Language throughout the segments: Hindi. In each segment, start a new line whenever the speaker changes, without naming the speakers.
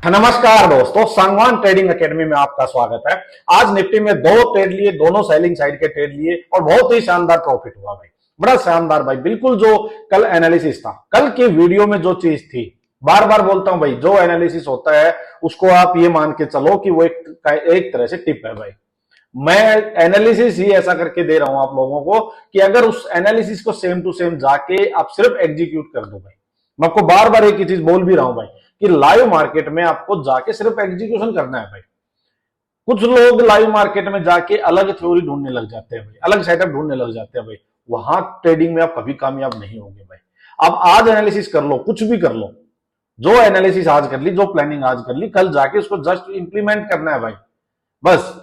नमस्कार दोस्तों, सांगवान ट्रेडिंग एकेडमी में आपका स्वागत है। आज निफ्टी में दो ट्रेड लिए, दोनों सेलिंग साइड के ट्रेड लिए और बहुत ही शानदार प्रॉफिट हुआ भाई, बड़ा शानदार भाई। बिल्कुल जो कल एनालिसिस था, कल की वीडियो में जो चीज थी, बार बार बोलता हूं भाई, जो एनालिसिस होता है उसको आप ये मान के चलो कि वो एक तरह से टिप है भाई। मैं एनालिसिस ही ऐसा करके दे रहा हूं आप लोगों को कि अगर उस एनालिसिस को सेम टू सेम जाके आप सिर्फ एग्जीक्यूट कर दो भाई। मैं आपको बार बार एक ही चीज बोल भी रहा हूं भाई कि लाइव मार्केट में आपको जाके सिर्फ एग्जीक्यूशन करना है भाई। कुछ लोग लाइव मार्केट में जाके अलग थ्योरी ढूंढने लग जाते हैं भाई, अलग सेटअप ढूंढने लग जाते हैं भाई। वहां ट्रेडिंग में आप कभी कामयाब नहीं होंगे भाई। आप आज एनालिसिस कर लो, कुछ भी कर लो, जो एनालिसिस आज कर ली, जो प्लानिंग आज कर ली, कल जाके उसको जस्ट इंप्लीमेंट करना है भाई, बस।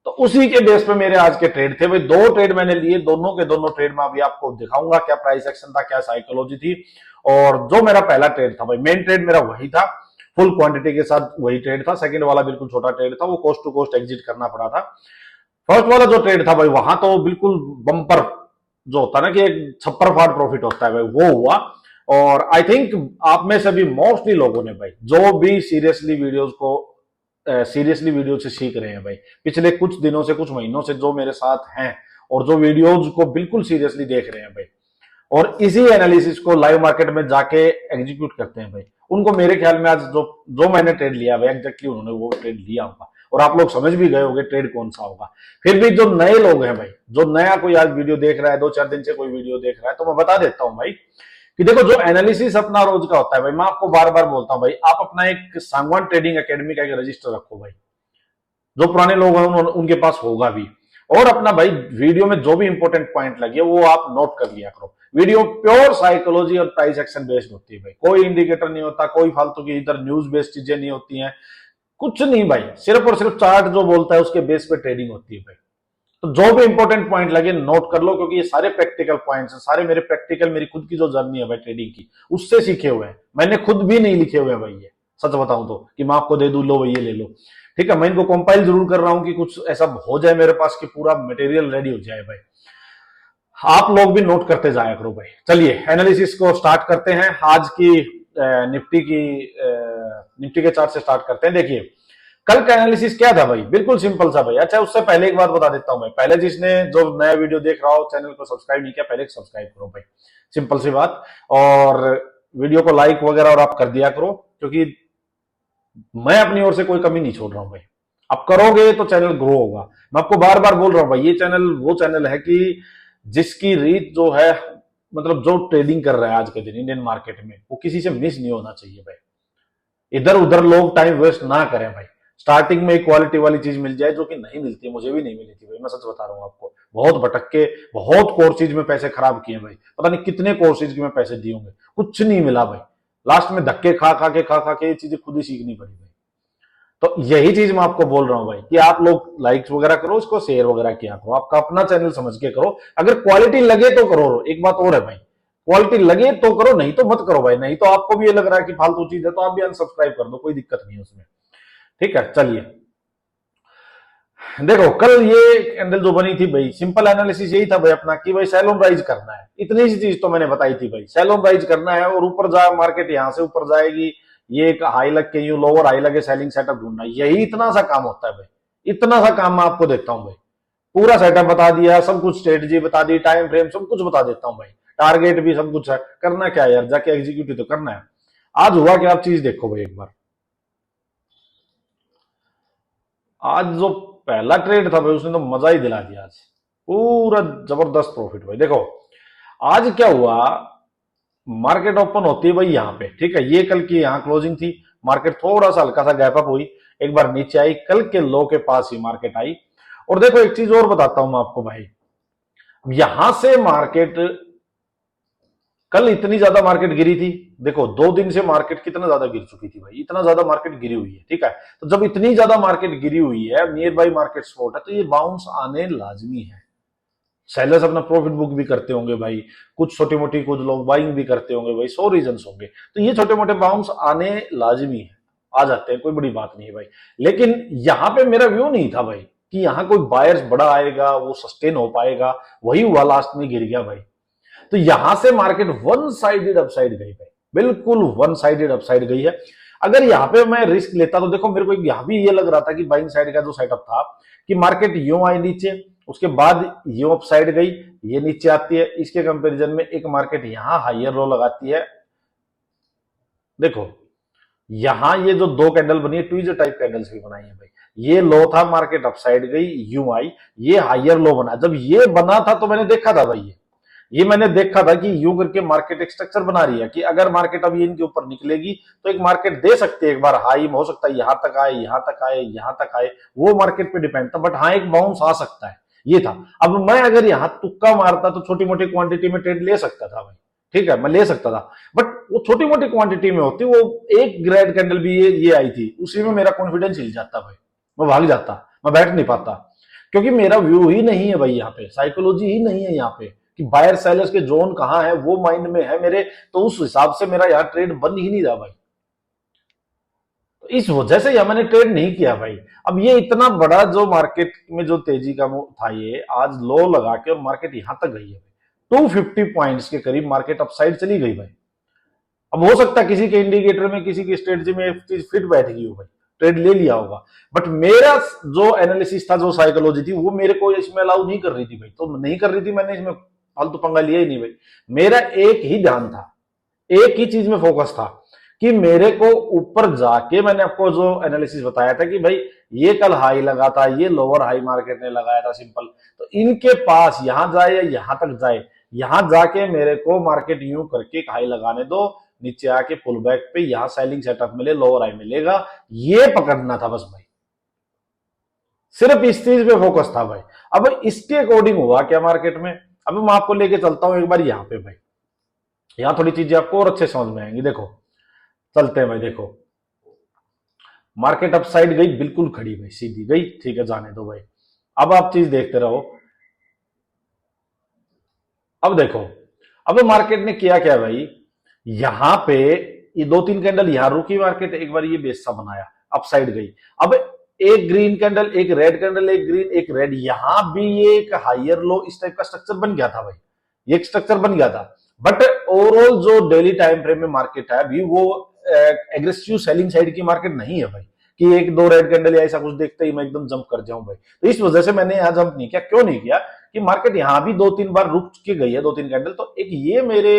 तो उसी के बेस पे मेरे आज के ट्रेड थे भाई। दो ट्रेड मैंने लिए, दोनों के दोनों ट्रेड में अभी आपको दिखाऊंगा क्या प्राइस एक्शन था, क्या साइकोलॉजी थी। और जो मेरा पहला ट्रेड था भाई, मेन ट्रेड मेरा वही था, फुल क्वांटिटी के साथ वही ट्रेड था। सेकंड वाला बिल्कुल छोटा ट्रेड था, वो कोस्ट टू कोस्ट एग्जिट करना पड़ा था। फर्स्ट वाला जो ट्रेड था भाई, वहां तो बिल्कुल बम्पर जो होता है ना कि एक छप्पर फाड़ प्रॉफिट होता है भाई, वो हुआ। और आई थिंक आप में से भी मोस्टली लोगों ने भाई, जो भी सीरियसली वीडियो से सीख रहे हैं भाई, पिछले कुछ दिनों से, कुछ महीनों से जो मेरे साथ हैं और जो वीडियोज को बिल्कुल सीरियसली देख रहे हैं भाई, और इसी एनालिसिस को लाइव मार्केट में जाके एग्जीक्यूट करते हैं भाई, उनको मेरे ख्याल में आज जो जो मैंने ट्रेड लिया भाई, एग्जैक्टली उन्होंने वो ट्रेड लिया होगा और आप लोग समझ भी गए होंगे ट्रेड कौन सा होगा। फिर भी जो नए लोग हैं भाई, जो नया कोई आज वीडियो देख रहा है, 2-4 दिन से कोई वीडियो देख रहा है, तो मैं बता देता हूं भाई कि देखो, जो एनालिसिस अपना रोज का होता है भाई, मैं आपको बार बार बोलता हूं भाई, आप अपना एक सांगवान ट्रेडिंग एकेडमी का एक रजिस्टर रखो भाई। जो पुराने लोग हैं उनके पास होगा भी। और अपना भाई वीडियो में जो भी इंपॉर्टेंट पॉइंट लगे वो आप नोट कर लिया करो। वीडियो प्योर साइकोलॉजी और प्राइस एक्शन बेस्ड होती है भाई, कोई इंडिकेटर नहीं होता, कोई फालतू की इधर न्यूज बेस्ड चीजें नहीं होती हैं, कुछ नहीं भाई। सिर्फ और सिर्फ चार्ट जो बोलता है उसके बेस पे ट्रेडिंग होती है भाई। तो जो भी इंपॉर्टेंट पॉइंट लगे नोट कर लो, क्योंकि ये सारे प्रैक्टिकल पॉइंट्स हैं, सारे मेरे प्रैक्टिकल, मेरी खुद की जो जर्नी है भाई ट्रेडिंग की, उससे सीखे हुए हैं। मैंने खुद भी नहीं लिखे हुए हैं भाई, ये सच बताऊं तो, कि मैं आपको दे दूं, लो भाई ये ले लो, ठीक है। मैं इनको कंपाइल जरूर कर रहा हूं कि कुछ ऐसा हो जाए मेरे पास कि पूरा मटेरियल रेडी हो जाए भाई। आप लोग भी नोट करते जाया करो भाई। चलिए एनालिसिस को स्टार्ट करते हैं। आज की निफ्टी के चार्ट से स्टार्ट करते हैं। देखिए कल का एनालिसिस क्या था भाई, बिल्कुल सिंपल सा भाई। अच्छा, उससे पहले एक बात बता देता हूं भाई, पहले जिसने जो नया वीडियो देख रहा हो, चैनल को सब्सक्राइब नहीं किया, पहले सब्सक्राइब करो भाई, सिंपल सी बात। और वीडियो को लाइक वगैरह और आप कर दिया करो, क्योंकि मैं अपनी ओर से कोई कमी नहीं छोड़ रहा हूं भाई। आप करोगे तो चैनल ग्रो होगा। मैं आपको बार बार बोल रहा हूं भाई, ये चैनल वो चैनल है कि जिसकी रीच जो है, मतलब जो ट्रेडिंग कर रहा है आज के दिन इंडियन मार्केट में, वो किसी से मिस नहीं होना चाहिए भाई। इधर उधर लोग टाइम वेस्ट ना करें भाई। स्टार्टिंग में एक क्वालिटी वाली चीज मिल जाए, जो कि नहीं मिलती है, मुझे भी नहीं मिली थी भाई, मैं सच बता रहा हूं आपको। बहुत भटक के, बहुत कोर्सेज में पैसे खराब किए भाई, पता नहीं कितने कोर्सेज में पैसे दिए होंगे, कुछ नहीं मिला भाई। लास्ट में धक्के खा खा के ये चीजें खुद ही सीखनी पड़ी भाई। तो यही चीज मैं आपको बोल रहा हूं भाई कि आप लोग लाइक्स वगैरह करो, इसको शेयर वगैरह किया करो, आपका अपना चैनल समझ के करो। अगर क्वालिटी लगे तो करो। एक बात और है भाई, क्वालिटी लगे तो करो, नहीं तो मत करो भाई। नहीं तो आपको भी ये लग रहा है कि फालतू चीज है, तो आप भी अनसब्सक्राइब कर दो, कोई दिक्कत नहीं है उसमें, ठीक है। चलिए देखो, कल ये कैंडल जो बनी थी भाई, सिंपल एनालिसिस यही था भाई अपना कि भाई सेल ऑन राइज करना है। इतनी सी चीज तो मैंने बताई थी भाई, सेल ऑन राइज करना है और ऊपर जाए मार्केट, यहां से ऊपर जाएगी, ये एक हाई लग के यूं लोअर हाई लगे सेलिंग सेटअप ढूंढना, यही इतना सा काम होता है भाई। इतना सा काम मैं आपको देता हूं भाई, पूरा सेटअप बता दिया, सब कुछ स्ट्रेटजी बता दी, टाइम फ्रेम सब कुछ बता देता हूं भाई, टारगेट भी सब कुछ है। करना क्या है यार, जाके एग्जीक्यूट तो करना है। आज हुआ क्या, आप चीज देखो भाई एक बार। आज जो पहला ट्रेड था भाई, उसने तो मजा ही दिला दिया। आज पूरा जबरदस्त प्रॉफिट भाई। देखो आज क्या हुआ, मार्केट ओपन होती है भाई यहाँ पे, ठीक है। ये कल की यहाँ क्लोजिंग थी, मार्केट थोड़ा सा हल्का सा गैप अप हुई, एक बार नीचे आई, कल के लो के पास ही मार्केट आई। और देखो एक चीज और बताता हूं मैं आपको भाई, यहां से मार्केट, कल इतनी ज्यादा मार्केट गिरी थी, देखो 2 दिन से मार्केट कितना ज्यादा गिर चुकी थी भाई, इतना ज्यादा मार्केट गिरी हुई है, ठीक है। तो जब इतनी ज्यादा मार्केट गिरी हुई है, नियर बाई मार्केट सपोर्ट है, तो ये बाउंस आने लाजमी है। सेलर्स अपना प्रॉफिट बुक भी करते होंगे भाई, कुछ छोटी मोटी, कुछ लोग बाइंग भी करते होंगे भाई, 100 रीजन होंगे। तो ये छोटे मोटे बाउंस आने लाजमी है, आ जाते हैं, कोई बड़ी बात नहीं है भाई। लेकिन यहां पे मेरा व्यू नहीं था भाई कि यहां कोई बायर्स बड़ा आएगा, वो सस्टेन हो पाएगा। वही हुआ, लास्ट में गिर गया भाई। तो यहां से मार्केट वन साइडेड अपसाइड गई भाई, बिल्कुल वन साइडेड अपसाइड गई है। अगर यहाँ पे मैं रिस्क लेता तो देखो मेरे को यहाँ भी ये लग रहा था कि बाइंग साइड का जो सेटअप था कि मार्केट यूं आई नीचे, उसके बाद यूं अप साइड गई, ये नीचे आती है, इसके कंपैरिजन में एक मार्केट यहां हायर लो लगाती है। देखो यहां ये जो दो कैंडल बनी है ट्वीजर टाइप कैंडल्स भी बनाई है भाई, ये लो था, मार्केट अप साइड गई, यूं आई, ये हायर लो बना। जब ये बना था तो मैंने देखा था भाई, ये मैंने देखा था कि यूं करके मार्केट एक स्ट्रक्चर बना रही है कि अगर मार्केट अब ये इनके ऊपर निकलेगी तो एक मार्केट दे सकती है, एक बार हाई हो सकता है यहां तक आए, यहां तक आए, यहां तक आए, वो मार्केट पे डिपेंड था, बट हाँ एक बाउंस आ सकता है, ये था। अब मैं अगर यहां तुक्का मारता तो छोटी मोटी क्वांटिटी में ट्रेड ले सकता था भाई, ठीक है, मैं ले सकता था, बट वो छोटी मोटी क्वांटिटी में होती, वो एक ग्रेड कैंडल भी ये आई थी, उसी में मेरा कॉन्फिडेंस हिल जाता भाई, मैं भाग जाता, मैं बैठ नहीं पाता, क्योंकि मेरा व्यू ही नहीं है भाई, यहाँ पे साइकोलॉजी ही नहीं है, यहाँ पे कि बायर सेलर्स के जोन कहां है वो माइंड में है मेरे, तो उस हिसाब से मेरा यहाँ ट्रेड बन ही नहीं रहा भाई, तो इस वजह से यह मैंने ट्रेड नहीं किया भाई। अब ये इतना बड़ा जो मार्केट में जो तेजी का था, ये आज लो लगा के और मार्केट यहां तक गई है 250 पॉइंट्स के करीब मार्केट अपसाइड चली गई भाई। अब हो सकता है किसी के इंडिकेटर में, किसी की स्ट्रेटजी में एक चीज फिट बैठ गई हो भाई, ट्रेड ले लिया होगा, बट मेरा जो एनालिसिस था, जो साइकोलॉजी थी, वो मेरे को इसमें अलाउ नहीं कर रही थी भाई, तो नहीं कर रही थी, मैंने इसमें फालतू पंगा लिया ही नहीं भाई। मेरा एक ही ध्यान था, एक ही चीज में फोकस था कि मेरे को ऊपर जाके, मैंने आपको जो एनालिसिस बताया था कि भाई ये कल हाई लगा था, ये लोअर हाई मार्केट ने लगाया था सिंपल, तो इनके पास यहां जाए या यहां तक जाए, यहां जाके मेरे को मार्केट यूं करके हाई लगाने दो, नीचे आके पुल बैक पे यहां सेलिंग सेटअप मिले, लोअर हाई मिलेगा, ये पकड़ना था बस भाई, सिर्फ इस चीज पे फोकस था भाई। अब इसके अकॉर्डिंग हुआ क्या मार्केट में, अब मैं आपको लेके चलता हूं एक बार यहां पे भाई, यहां थोड़ी चीजें आपको और अच्छे समझ में आएंगी। देखो चलते हैं भाई, देखो मार्केट अपसाइड गई, बिल्कुल खड़ी भाई, सीधी गई, ठीक है, जाने दो भाई। अब आप चीज देखते रहो, अब देखो, अब मार्केट ने किया क्या भाई, यहां पे ये दो तीन कैंडल यहां रुकी मार्केट, एक बार ये बेस सा बनाया, अपसाइड गई, अब एक ग्रीन कैंडल, एक रेड कैंडल, एक ग्रीन एक रेड, यहां भी ये एक हायर लो इस टाइप का स्ट्रक्चर बन गया था भाई, ये एक स्ट्रक्चर बन गया था, बट ओवरऑल जो डेली टाइम फ्रेम में मार्केट है अभी, वो एग्रेसिव सेलिंग साइड की मार्केट नहीं है भाई, कि एक दो रेड कैंडल या ऐसा कुछ देखते ही मैं एकदम जंप कर जाऊं भाई, तो इस वजह से मैंने यहां जंप नहीं किया। क्यों नहीं किया कि मार्केट यहां भी दो तीन बार रुक के गई है, दो तीन कैंडल, तो एक ये मेरे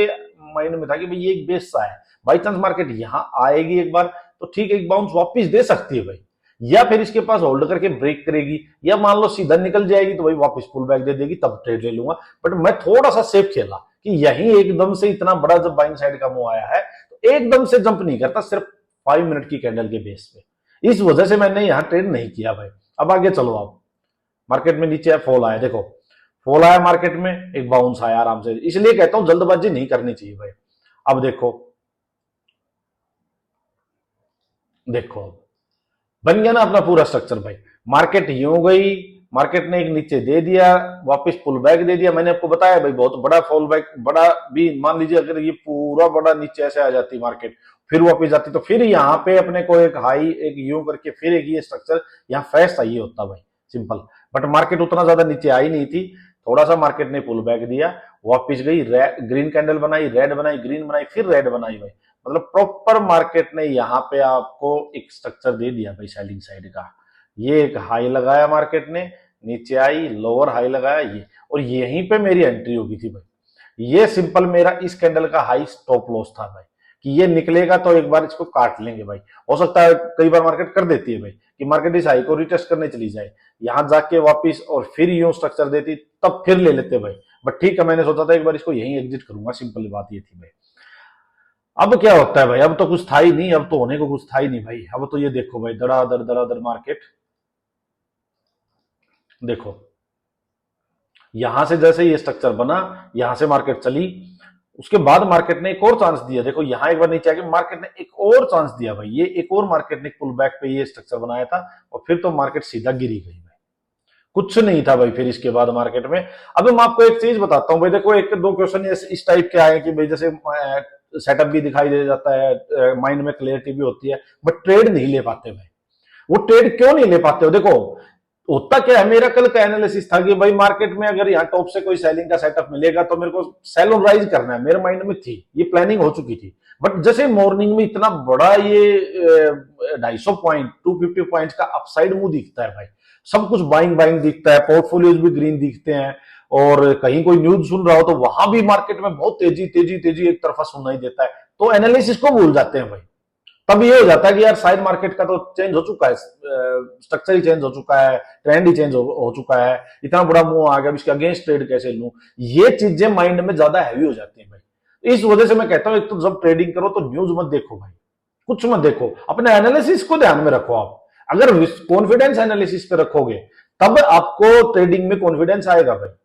माइंड में था कि भाई ये एक बेस सा है, बाई चांस मार्केट यहां आएगी एक बार तो ठीक है, एक बाउंस वापस दे सकती है भाई, या फिर इसके पास होल्ड करके ब्रेक करेगी, या मान लो सीधा निकल जाएगी तो भाई वापस पुल बैक दे देगी, तब ट्रेड ले लूंगा। बट मैं थोड़ा सा सेफ खेला कि यही एकदम से इतना बड़ा जब बाइंग साइड का मुंह आया है तो एकदम से जंप नहीं करता, सिर्फ 5 मिनट की कैंडल के बेस पे, इस वजह से मैंने यहां ट्रेड नहीं किया भाई। अब आगे चलो, आप मार्केट में नीचे फॉल आया, देखो फॉल आया मार्केट में, एक बाउंस आया आराम से, इसलिए कहता हूं जल्दबाजी नहीं करनी चाहिए भाई। अब देखो, देखो बन गया ना अपना पूरा स्ट्रक्चर भाई, मार्केट यूं गई, मार्केट ने एक नीचे दे दिया, वापस पुल बैक दे दिया, मैंने आपको बताया भाई बहुत बड़ा फॉल बैक, बड़ा भी मान लीजिए अगर ये पूरा बड़ा नीचे ऐसे आ जाती मार्केट, फिर वापस जाती, तो फिर यहाँ पे अपने को एक हाई, एक यूं करके फिर एक ये स्ट्रक्चर यहाँ फ्रेश चाहिए होता भाई, सिंपल। बट मार्केट उतना ज्यादा नीचे आई नहीं थी, थोड़ा सा मार्केट ने पुल बैक दिया, वापिस गई, ग्रीन कैंडल बनाई, रेड बनाई, ग्रीन बनाई, फिर रेड बनाई भाई, मतलब प्रॉपर मार्केट ने यहाँ पे आपको एक स्ट्रक्चर दे दिया भाई सेलिंग साइड का। ये एक हाई लगाया मार्केट ने, नीचे आई, लोअर हाई लगाया ये, और यहीं पे मेरी एंट्री होगी थी भाई। ये सिंपल मेरा इस कैंडल का हाई स्टॉप लॉस था भाई, कि ये निकलेगा तो एक बार इसको काट लेंगे भाई। हो सकता है कई बार मार्केट कर देती है भाई कि मार्केट इस हाई को रिटेस्ट करने चली जाए, यहां जाके वापिस और फिर यूं स्ट्रक्चर देती, तब फिर ले लेते भाई। बट ठीक है, मैंने सोचा था एक बार इसको यहीं एग्जिट करूंगा, सिंपल बात ये थी भाई। अब क्या होता है भाई, अब तो कुछ था ही नहीं, अब तो होने को कुछ था ही नहीं भाई। अब तो ये देखो भाई, दड़ा दर मार्केट, देखो यहां से जैसे ये स्ट्रक्चर बना, यहां से मार्केट चली, उसके बाद मार्केट ने एक और चांस दिया, देखो यहां एक बार नीचे आके मार्केट ने एक और चांस दिया भाई, ये एक और मार्केट ने पुल बैक पे ये स्ट्रक्चर बनाया था, और फिर तो मार्केट सीधा गिरी गई भाई, कुछ नहीं था भाई फिर इसके बाद मार्केट में। अब मैं आपको एक चीज बताता हूँ भाई, देखो एक दो क्वेश्चन इस टाइप के आए कि भाई जैसे सेटअप भी दिखाई दे जाता है, माइंड में क्लियरिटी भी होती है, बट ट्रेड नहीं ले पाते भाई। वो ट्रेड क्यों नहीं ले पाते हो, देखो होता क्या है, मेरा कल का एनालिसिस था कि भाई मार्केट में अगर यहाँ टॉप से कोई सेलिंग का सेटअप मिलेगा तो मेरे को सेल और राइज करना है, मेरे माइंड में थी, ये प्लानिंग हो चुकी थी। बट जैसे मॉर्निंग में इतना बड़ा ये 250 पॉइंट 250 पॉइंट का अपसाइड मूव दिखता है भाई, सब कुछ बाइंग बाइंग दिखता है, पोर्टफोलियोज भी ग्रीन दिखते हैं, और कहीं कोई न्यूज सुन रहा हो तो वहां भी मार्केट में बहुत तेजी तेजी तेजी एक तरफा सुनाई देता है, तो एनालिसिस को भूल जाते हैं भाई। तब ये हो जाता है कि यार शायद मार्केट का तो चेंज हो चुका है, स्ट्रक्चर ही चेंज हो चुका है, ट्रेंड ही चेंज हो चुका है, इतना बड़ा मूव आ गया, इसके अगेंस्ट ट्रेड कैसे लूं, ये चीजें माइंड में ज्यादा हैवी हो जाती है भाई। इस वजह से मैं कहता हूं एक तो जब ट्रेडिंग करो तो न्यूज मत देखो भाई, कुछ मत देखो, अपने एनालिसिस को ध्यान में रखो। आप अगर कॉन्फिडेंस एनालिसिस पे रखोगे तब आपको ट्रेडिंग में कॉन्फिडेंस आएगा भाई।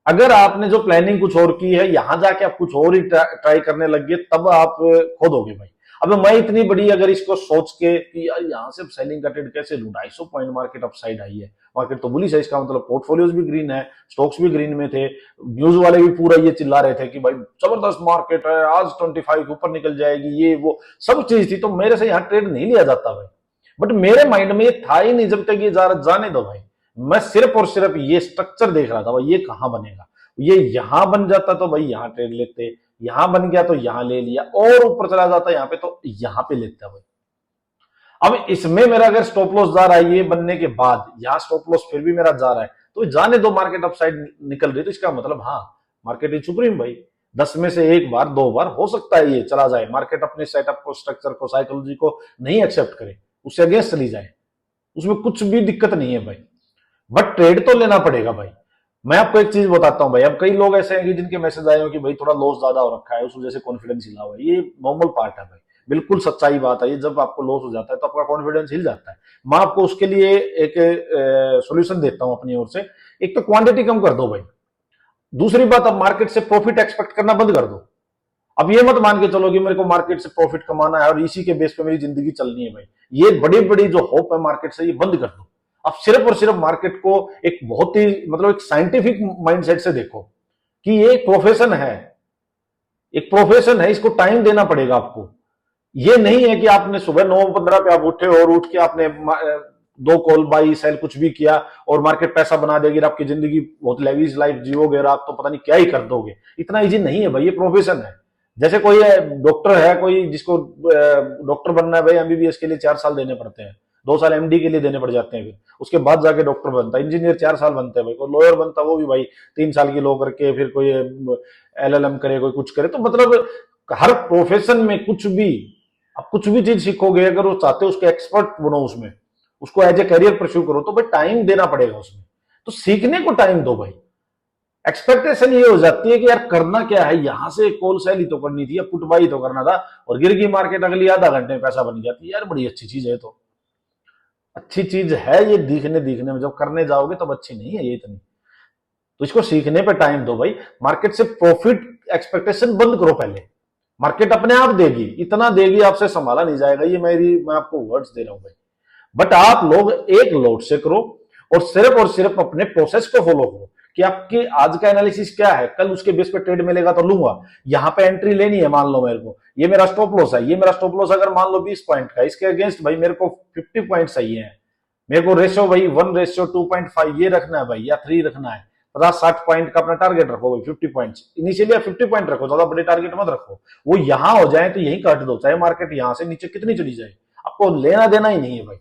अगर आपने जो प्लानिंग कुछ और की है, यहां जाके आप कुछ और ही ट्राई करने लग गए, तब आप खो दोगे भाई। अब मैं इतनी बड़ी अगर इसको सोच के कि यार यहां से सेलिंग का ट्रेड कैसे लूं, 250 पॉइंट मार्केट अपसाइड आई है, मार्केट तो बुलिश है, इसका मतलब पोर्टफोलियोज भी ग्रीन है, स्टॉक्स भी ग्रीन में थे, न्यूज वाले भी पूरा ये चिल्ला रहे थे कि भाई जबरदस्त मार्केट है, आज 25 ऊपर निकल जाएगी, ये वो सब चीज थी, तो मेरे से यहाँ ट्रेड नहीं लिया जाता भाई। बट मेरे माइंड में ये था ही नहीं, जब तक ये जाने दो भाई, मैं सिर्फ और सिर्फ ये स्ट्रक्चर देख रहा था भाई, ये कहां बनेगा, ये यहां बन जाता तो भाई यहां ट्रेड लेते, यहां बन गया तो यहां ले लिया, और ऊपर चला जाता यहां पे तो यहां पे लेता भाई। अब इसमें मेरा अगर स्टॉप लॉस जा रहा है ये बनने के बाद, यहां स्टॉप लॉस फिर भी मेरा जा रहा है, तो जाने दो, मार्केट अपसाइड निकल रही, तो इसका मतलब हाँ मार्केट इज सुप्रीम भाई, 10 में से एक बार 2 बार हो सकता है ये चला जाए, मार्केट अपने सेटअप को, स्ट्रक्चर को, साइकोलॉजी को नहीं एक्सेप्ट करे, उससे अगेंस्ट चली जाए, उसमें कुछ भी दिक्कत नहीं है भाई। बट ट्रेड तो लेना पड़ेगा भाई। मैं आपको एक चीज बताता हूं भाई, अब कई लोग ऐसे हैं कि जिनके मैसेज आए हो कि भाई थोड़ा लॉस ज्यादा हो रखा है, उस वजह से कॉन्फिडेंस हिला हुआ है, ये नॉर्मल पार्ट है भाई, बिल्कुल सच्चाई बात है, ये जब आपको लॉस हो जाता है तो आपका कॉन्फिडेंस हिल जाता है। मैं आपको उसके लिए एक सोल्यूशन देता हूं अपनी ओर से। एक तो क्वांटिटी कम कर दो भाई, दूसरी बात अब मार्केट से प्रॉफिट एक्सपेक्ट करना बंद कर दो। अब ये मत मान के चलो कि मेरे को मार्केट से प्रॉफिट कमाना है और इसी के बेस पे मेरी जिंदगी चलनी है भाई, ये बड़ी बड़ी जो होप है मार्केट से, ये बंद कर दो। अब सिर्फ और सिर्फ मार्केट को एक बहुत ही मतलब एक साइंटिफिक माइंडसेट से देखो कि ये एक प्रोफेशन है, एक प्रोफेशन है, इसको टाइम देना पड़ेगा आपको। ये नहीं है कि आपने सुबह 9:15 पे आप उठे और उठ के आपने 2 कॉल बाई सेल कुछ भी किया और मार्केट पैसा बना देगी, आपकी जिंदगी बहुत लेविश लाइफ जीवोगे और आप तो पता नहीं क्या ही कर दोगे। इतना इजी नहीं है भाई, ये प्रोफेशन है। जैसे कोई डॉक्टर है, कोई जिसको डॉक्टर बनना है भाई, एमबीबीएस के लिए 4 साल देने पड़ते हैं, 2 साल एमडी के लिए देने पड़ जाते हैं, फिर उसके बाद जाके डॉक्टर बनता है, इंजीनियर 4 साल बनते हैं भाई, कोई लॉयर बनता है वो भी भाई 3 साल की लॉ करके, फिर कोई एलएलएम करे, कोई कुछ करे। तो मतलब हर प्रोफेशन में कुछ भी, आप कुछ भी चीज सीखोगे, अगर वो चाहते हो उसके एक्सपर्ट बनो, उसमें उसको एज ए करियर परस्यू करो, तो भाई टाइम देना पड़ेगा उसमें, तो सीखने को टाइम दो भाई। एक्सपेक्टेशन ये हो जाती है कि यार करना क्या है, यहां से कॉल सेल ही तो करनी थी या पुट बाई तो करना था, और गिर गई मार्केट, अगली आधा घंटे में पैसा बन जाती है, यार बड़ी अच्छी चीज है, तो अच्छी चीज है ये दिखने में, जब करने जाओगे तब अच्छी नहीं है ये इतनी। तो इसको सीखने पे टाइम दो भाई, मार्केट से प्रॉफिट एक्सपेक्टेशन बंद करो पहले, मार्केट अपने आप देगी, इतना देगी आपसे संभाला नहीं जाएगा, ये मैं आपको वर्ड्स दे रहा हूं भाई। बट आप लोग एक लोड से करो और सिर्फ अपने प्रोसेस को फॉलो करो कि आपकी आज का एनालिसिस क्या है, कल उसके बेस पे ट्रेड मिलेगा तो लूंगा, यहां पे एंट्री लेनी है, मान लो मेरे को ये मेरा स्टॉप लॉस है, ये मेरा स्टॉप लॉस अगर मान लो 20 पॉइंट का, इसके अगेंस्ट भाई मेरे को 50 पॉइंट चाहिए है, मेरे को रेशियो भाई 1:2.5 ये रखना है भाई, या 3 रखना है, 50-60 पॉइंट का अपना टारगेट रखो भाई, 50 पॉइंट इनिशियली, या 50 पॉइंट रखो, ज्यादा बड़े टारगेट मत रखो, वो यहां हो जाए तो यही काट दो, चाहे मार्केट यहां से नीचे कितनी चली जाए, आपको लेना देना ही नहीं है भाई।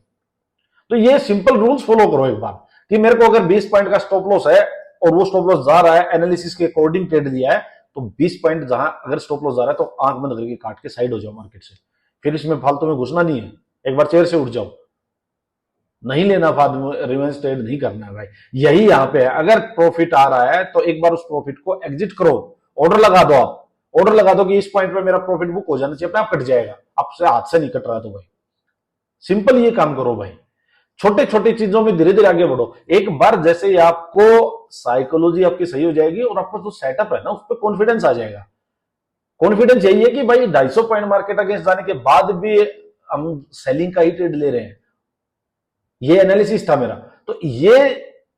तो ये सिंपल रूल्स फॉलो करो एक बार, कि मेरे को अगर 20 पॉइंट का स्टॉप लॉस है और वो स्टॉप लॉस जा रहा है, एनालिसिस के अकॉर्डिंग ट्रेड दिया है, तो 20 पॉइंट जहां अगर स्टॉप लॉस जा रहा है तो आंख बंद करके काट के साइड हो जाओ मार्केट से, फिर इसमें फालतू में घुसना नहीं है, एक बार चेयर से उठ जाओ, नहीं लेना फालतू रिवेंज ट्रेड नहीं करना है भाई। यही यहां पे है, अगर प्रॉफिट आ रहा है तो एक बार उस प्रॉफिट को एग्जिट करो, ऑर्डर लगा दो, आप ऑर्डर लगा दो कि इस पॉइंट पे मेरा प्रॉफिट बुक हो जाना चाहिए, अपने आप कट जाएगा, आपसे हाथ से नहीं कट रहा, तो भाई सिंपल ये काम करो भाई, छोटे छोटे चीजों में धीरे धीरे आगे बढ़ो। एक बार जैसे ही आपको साइकोलॉजी आपकी सही हो जाएगी और आपका जो सेटअप है ना उस पर कॉन्फिडेंस आ जाएगा। कॉन्फिडेंस यही है कि भाई 250 पॉइंट मार्केट अगेंस्ट जाने के बाद भी हम सेलिंग का ही ट्रेड ले रहे हैं, ये एनालिसिस था मेरा। तो ये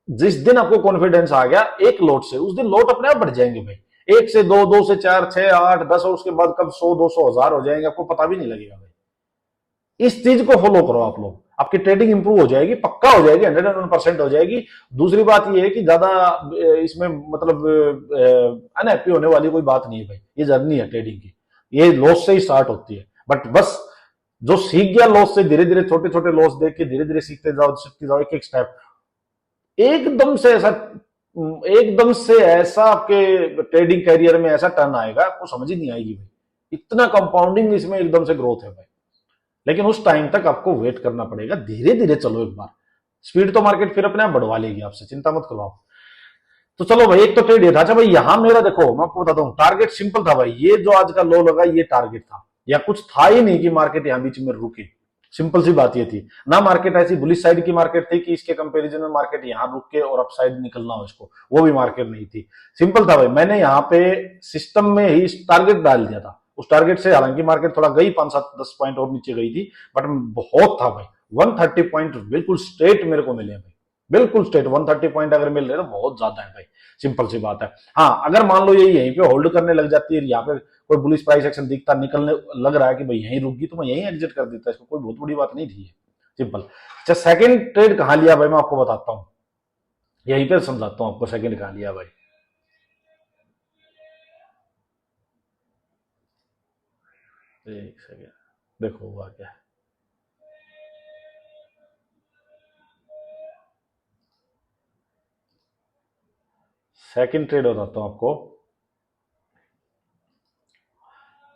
जिस दिन आपको कॉन्फिडेंस आ गया एक लोट से, उस दिन लोट अपने आप बढ़ जाएंगे भाई, 1 से 2, 2 से 4, 6, 8, 10 और उसके बाद कब 100, 200, 1000 हो जाएंगे, आपको पता भी नहीं लगेगा भाई। इस चीज को फॉलो करो आप लोग। आपकी ट्रेडिंग इंप्रूव हो जाएगी, पक्का हो जाएगी, 101% हो जाएगी। दूसरी बात ये है कि ज्यादा इसमें मतलब अनहैप्पी होने वाली कोई बात नहीं है भाई। ये जर्नी है ट्रेडिंग की, ये लॉस से ही स्टार्ट होती है। बट बस जो सीख गया लॉस से, धीरे धीरे छोटे छोटे लॉस देख के धीरे धीरे सीखते जाओ एक एक स्टेप। एकदम से ऐसा एकदम से ऐसा आपके ट्रेडिंग करियर में ऐसा टर्न आएगा, आपको समझ ही नहीं आएगी भाई। इतना कंपाउंडिंग इसमें एकदम से ग्रोथ है भाई। लेकिन उस टाइम तक आपको वेट करना पड़ेगा, धीरे धीरे चलो एक बार। स्पीड तो मार्केट फिर अपने आप बढ़वा लेगी आपसे, चिंता मत करो आप। तो चलो भाई, एक तो ट्रेड ये था। अच्छा भाई, यहां मेरा देखो, मैं आपको बताता हूं, टारगेट सिंपल था भाई। ये जो आज का लो लगा, ये टारगेट था, या कुछ था ही नहीं कि मार्केट यहां बीच में रुके। सिंपल सी बात ये थी ना, मार्केट ऐसी बुलिश साइड की मार्केट थी कि इसके कंपैरिजन में मार्केट यहां रुक के और अप साइड निकलना हो इसको, वो भी मार्केट नहीं थी। सिंपल था भाई, मैंने यहाँ पे सिस्टम में ही टारगेट डाल दिया था। उस टारगेट से हालांकि मार्केट थोड़ा गई, 5-7-10 पॉइंट और नीचे गई थी, बट बहुत था भाई। 130 पॉइंट बिल्कुल स्ट्रेट मेरे को मिले भाई, बिल्कुल स्ट्रेट। 130 पॉइंट अगर मिल रहे तो बहुत ज्यादा है भाई, सिंपल सी बात है। हाँ, अगर मान लो ये यहीं पे होल्ड करने लग जाती है, यहाँ पे कोई बुलिश प्राइस एक्शन दिखता, निकलने लग रहा है कि भाई यहीं रुक गई, तो मैं यहीं एग्जिट कर देता, इसको कोई बहुत बड़ी बात नहीं थी, सिंपल। अच्छा, सेकंड ट्रेड कहां लिया भाई, मैं आपको बताता हूं, यहीं पे समझाता हूं आपको सेकंड कहां लिया भाई। एक सेकंड, देखो हुआ क्या। सेकंड ट्रेड बताता हूं आपको,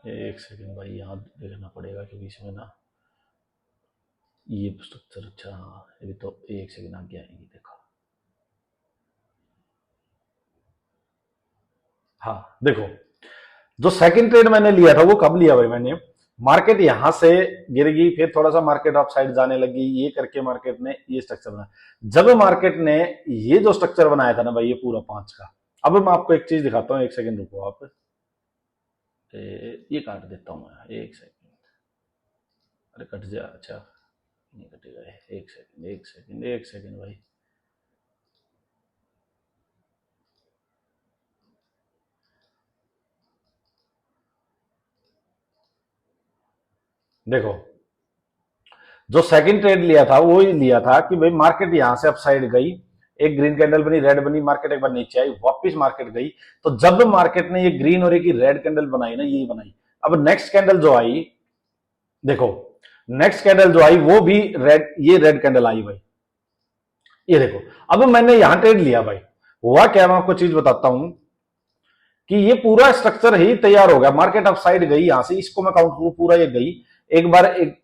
एक सेकंड भाई, यहां देखना पड़ेगा क्योंकि इसमें ना ये स्ट्रक्चर, अच्छा हाँ, ये तो एक सेकंड आगे आएंगी, देखो। हाँ देखो, जो सेकंड ट्रेड मैंने लिया था वो कब लिया भाई मैंने, मार्केट यहां से गिर गई, फिर थोड़ा सा मार्केट अप साइड जाने लगी, ये करके मार्केट ने ये स्ट्रक्चर बनाया। जब मार्केट ने ये जो स्ट्रक्चर बनाया था ना भाई, ये पूरा 5 का। अब मैं आपको एक चीज दिखाता हूँ, एक सेकंड रुको आप, ये काट देता हूँ मैं, एक सेकंड। अरे कट जा, अच्छा नहीं कटेगा, एक सेकंड एक सेकंड एक सेकंड भाई। देखो, जो सेकंड ट्रेड लिया था वो ही लिया था कि भाई मार्केट यहां से अपसाइड गई, एक ग्रीन कैंडल बनी, रेड बनी, मार्केट एक बार नीचे आई, वापस मार्केट गई। तो जब मार्केट ने ये ग्रीन और एक रेड कैंडल बनाई ना, ये बनाई, अब नेक्स्ट कैंडल जो आई, देखो नेक्स्ट कैंडल जो आई वो भी रेड, ये रेड कैंडल आई भाई, ये देखो। अब मैंने यहां ट्रेड लिया भाई, हुआ क्या, मैं आपको चीज बताता हूं कि ये पूरा स्ट्रक्चर ही तैयार हो गया। मार्केट अप साइड गई यहां से, इसको मैं काउंट करूं पूरा, ये गई एक बार, एक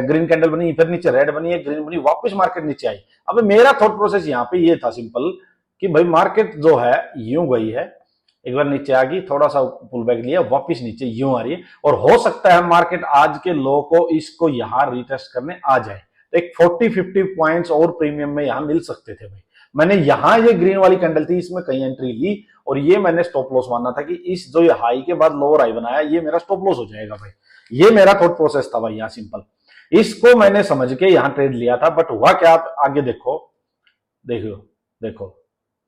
ग्रीन कैंडल बनी, फिर नीचे रेड बनी, एक ग्रीन बनी, वापस मार्केट नीचे आई। अब मेरा थॉट प्रोसेस यहाँ पे ये था सिंपल कि भाई मार्केट जो है यूं गई है, एक बार नीचे आ गई, थोड़ा सा पुल बैक लिया, वापस नीचे यूं आ रही है, और हो सकता है मार्केट आज के लो को इसको यहां रिटेस्ट करने आ जाए, तो एक 40-50 पॉइंट्स और प्रीमियम में यहां मिल सकते थे भाई। मैंने यहां ये ग्रीन वाली कैंडल थी, इसमें कहीं एंट्री ली, और ये मैंने स्टॉप लॉस माना था कि इस जो ये हाई के बाद लोअर हाई बनाया, ये मेरा स्टॉप लॉस हो जाएगा भाई। ये मेरा थॉट प्रोसेस था भाई यहाँ, सिंपल। इसको मैंने समझ के यहां ट्रेड लिया था। बट हुआ क्या, आप आगे देखो, देखो देखो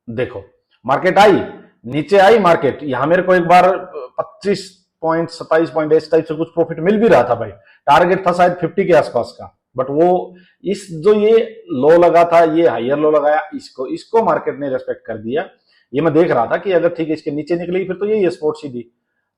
देखो, मार्केट आई, नीचे आई मार्केट, यहां मेरे को एक बार 25 पॉइंट 27 पॉइंट इस टाइप से कुछ प्रॉफिट मिल भी रहा था भाई। टारगेट था शायद 50 के आसपास का, बट वो इस जो ये लो लगा था, ये हायर लो लगाया, इसको मार्केट ने रेस्पेक्ट कर दिया। ये मैं देख रहा था कि अगर ठीक है इसके नीचे निकलेगी फिर तो ये स्पोर्ट सीधी।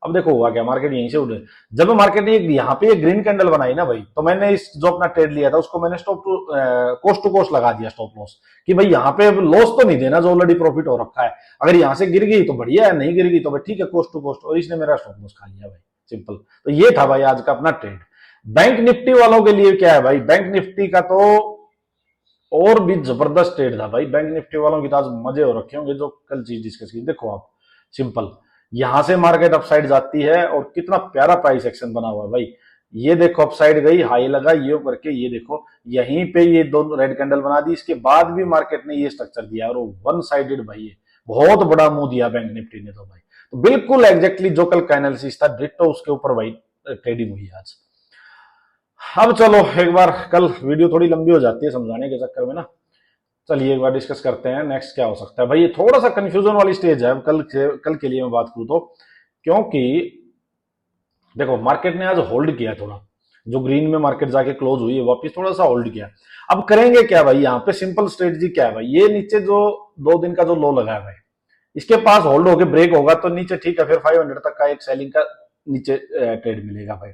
अब देखो हुआ क्या, मार्केट यहीं से उड़े। जब मार्केट ने यहाँ पे ग्रीन कैंडल बनाई ना भाई, तो मैंने इस जो अपना ट्रेड लिया था उसको मैंने स्टॉप टू कोस्ट लगा दिया, स्टॉप लॉस, कि भाई यहाँ पे लॉस तो नहीं देना, जो ऑलरेडी प्रॉफिट हो रखा है। अगर यहाँ से गिर गई तो बढ़िया है, नहीं गिर गई तो भाई ठीक है, कोस्ट टू कोस्ट। और इसने मेरा स्टॉप लॉस खा लिया भाई, सिंपल। तो ये था भाई आज का अपना ट्रेड। बैंक निफ्टी वालों के लिए क्या है भाई, बैंक निफ्टी का तो और भी जबरदस्त ट्रेड था भाई। बैंक निफ्टी वालों की तो आज मजे हो रखे होंगे, जो कल चीज डिस्कस की। देखो आप, सिंपल, यहां से मार्केट अपसाइड जाती है और कितना प्यारा प्राइस एक्शन बना हुआ है भाई। ये देखो अपसाइड गई, हाई लगा, ये करके ये देखो यहीं पे ये दोनों रेड कैंडल बना दी, इसके बाद भी मार्केट ने ये स्ट्रक्चर दिया, और वन साइडेड भाई, ये बहुत बड़ा मुंह दिया बैंक निफ्टी ने तो भाई। तो बिल्कुल एग्जैक्टली जो कल का एनालिसिस था डिट्टो उसके ऊपर भाई ट्रेडिंग हुई आज। अब चलो एक बार, कल वीडियो थोड़ी लंबी हो जाती है समझाने के चक्कर में ना, चलिए एक बार डिस्कस करते हैं नेक्स्ट क्या हो सकता है भाई। ये थोड़ा सा कंफ्यूजन वाली स्टेज है कल के लिए मैं बात करूं तो, क्योंकि देखो मार्केट ने आज होल्ड किया थोड़ा, जो ग्रीन में मार्केट जाके क्लोज हुई है वापिस थोड़ा सा होल्ड किया। अब करेंगे क्या भाई, यहाँ पे सिंपल स्ट्रेटजी क्या है भाई, ये नीचे जो 2 दिन का जो लो लगा है भाई, इसके पास होल्ड होके ब्रेक होगा तो नीचे ठीक है, फिर 500 तक का एक सेलिंग का नीचे ट्रेड मिलेगा भाई।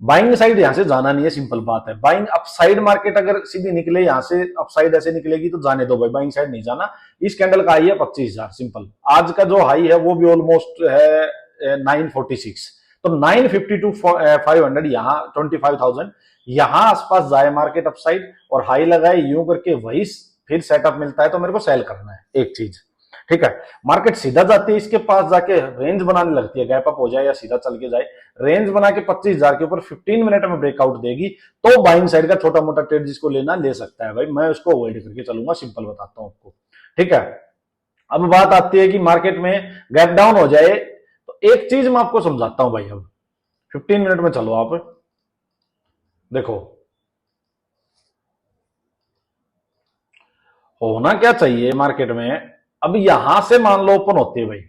बाइंग साइड यहां से जाना नहीं है, सिंपल बात है। बाइंग अपसाइड मार्केट अगर सीधी निकले यहां से, अपसाइड ऐसे निकलेगी तो जाने दो भाई, बाइंग साइड नहीं जाना। इस कैंडल का हाई है 25,000 सिंपल, आज का जो हाई है वो भी ऑलमोस्ट है 946, तो 950 टू 500 यहाँ 25,000 यहाँ आसपास जाए मार्केट अपसाइड और हाई लगाए यूं करके, वही फिर सेटअप मिलता है तो मेरे को सेल करना है एक चीज, ठीक है। मार्केट सीधा जाती है इसके पास जाके रेंज बनाने लगती है, गैप अप हो जाए या सीधा चल के जाए, रेंज बना के 25,000 के ऊपर 15 मिनट में ब्रेकआउट देगी तो बाइंग साइड का छोटा मोटा ट्रेड जिसको लेना ले सकता है भाई, मैं उसको अवॉइड करके चलूंगा, सिंपल बताता हूं आपको, ठीक है। अब बात आती है कि मार्केट में गैप डाउन हो जाए तो एक चीज मैं आपको समझाता हूं भाई। अब 15 मिनट में चलो आप देखो होना क्या चाहिए मार्केट में। अब यहां से मान लो ओपन होती है भाई,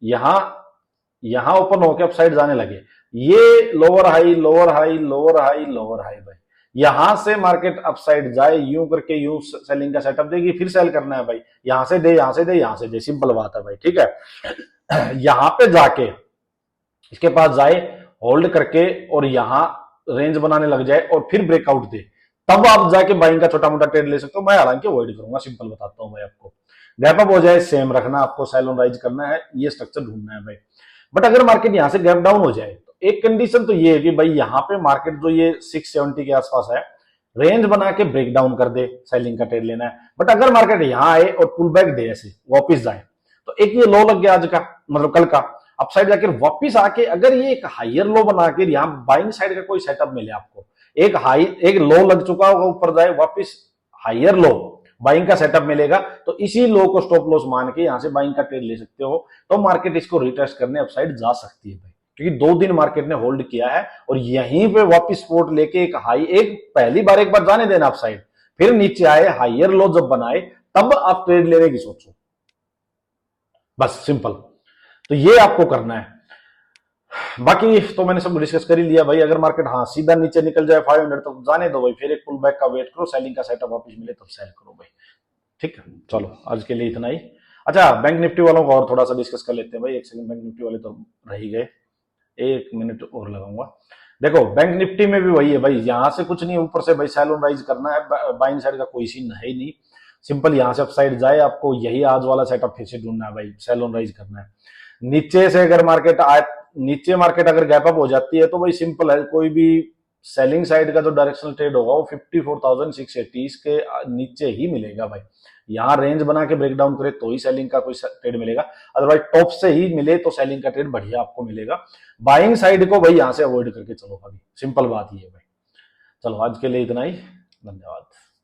यहां यहां ओपन होकर अपसाइड जाने लगे, ये lower high lower high lower high lower high भाई, यहां से मार्केट अपसाइड जाए यूं करके, यूं सेलिंग का सेटअप देगी, फिर सेल करना है भाई, यहां से दे यहां से दे यहां से दे, सिंपल बात है भाई, ठीक है। यहां पे जाके इसके पास जाए होल्ड करके और यहां रेंज बनाने लग जाए और फिर ब्रेकआउट दे, तब आप जाके बाइंग का छोटा मोटा ट्रेड ले सकते हो, मैं हालांकि अवॉइड करूंगा, सिंपल बताता हूं भाई आपको। गैप अप हो जाए सेम रखना, आपको सेल ऑन राइज करना है, ये स्ट्रक्चर ढूंढना है भाई। बट अगर मार्केट यहां से गैप डाउन हो जाए तो एक कंडीशन तो ये है कि भाई यहां पे मार्केट जो ये 670 के आसपास है, रेंज बना के ब्रेक डाउन कर दे, सेलिंग का ट्रेड लेना है। बट अगर मार्केट यहां आए और पुल बैक दे ऐसे वापिस जाए, तो एक ये लो लग गया आज का, मतलब कल का, अपसाइड जाकर वापिस आके अगर ये एक हाइयर लो बना के यहां बाइंग साइड का कोई सेटअप मिले आपको, एक हाई एक लो लग चुका होगा ऊपर जाए वापिस हाइयर लो बाइंग का सेटअप मिलेगा, तो इसी लो को स्टॉप लॉस मान के यहां से बाइंग का ट्रेड ले सकते हो, तो मार्केट इसको रिटेस्ट करने अपसाइड जा सकती है भाई, क्योंकि 2 दिन मार्केट ने होल्ड किया है और यहीं पे वापस सपोर्ट लेके एक हाई, एक पहली बार एक बार जाने देना अपसाइड, फिर नीचे आए हाइयर लो जब बनाए तब आप ट्रेड लेने की सोचो, बस सिंपल। तो ये आपको करना है, बाकी तो मैंने सब डिस्कस कर ही लिया भाई। अगर मार्केट हाँ सीधा नीचे निकल जाए 500 तो जाने दो भाई, फिर एक पुल बैक का वेट करो, सेलिंग का सेटअप वापस मिले तब सेल करो भाई, ठीक है। चलो आज के लिए इतना ही। अच्छा बैंक निफ्टी वालों को और थोड़ा सा डिस्कस कर लेते हैं भाई, एक सेकंड, बैंक निफ्टी वाले तो रह ही गए, 1 मिनट और लगाऊंगा। देखो बैंक निफ्टी में भी वही है भाई, यहां से कुछ नहीं, ऊपर से भाई सेल ऑन राइज करना है, बाइंग साइड का कोई सीन है ही नहीं, सिंपल यहां से अपसाइड जाए, आपको यही आज वाला सेटअप फिर से ढूंढना है भाई, सेल ऑन राइज करना है। नीचे से अगर मार्केट आए, नीचे मार्केट अगर गैप अप हो जाती है तो भाई सिंपल है, कोई भी सेलिंग साइड का जो डायरेक्शनल ट्रेड होगा वो 54,680 के नीचे ही मिलेगा भाई, यहां रेंज बना के ब्रेकडाउन करे तो ही सेलिंग का कोई ट्रेड मिलेगा, अदरवाइज टॉप से ही मिले तो सेलिंग का ट्रेड बढ़िया आपको मिलेगा। बाइंग साइड को भाई यहां से अवॉइड करके चलो भाई, सिंपल बात ये है भाई। चलो आज के लिए इतना ही, धन्यवाद।